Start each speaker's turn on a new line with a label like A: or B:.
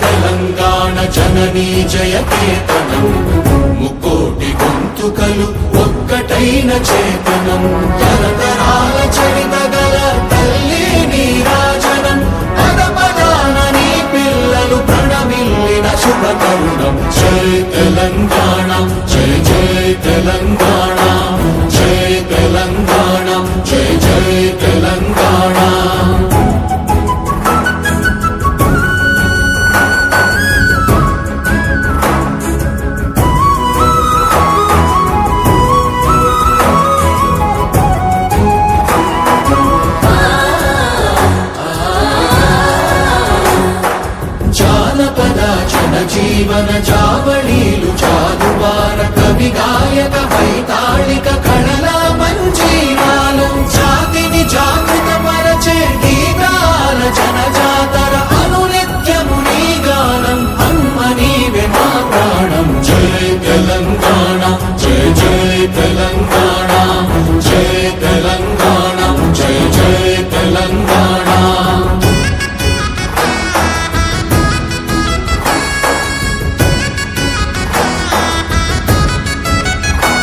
A: తెలంగాణ జననీ జయకేతనం ముక్కోటి గొంతుకలు ఒక్కటైన చేతనం తరతరాల చరిత గల తల్లి నీరాజనం పద పదాన నీ పిల్లలు ప్రణమిల్లిన శుభ తరుణం జై తెలంగాణ జై జై తెలంగాణ జై తెలంగాణ జై జై తెలంగాణ జానపద జనజీవన జావళీలు జాలువార కవి గాయక వైతాళిక కళల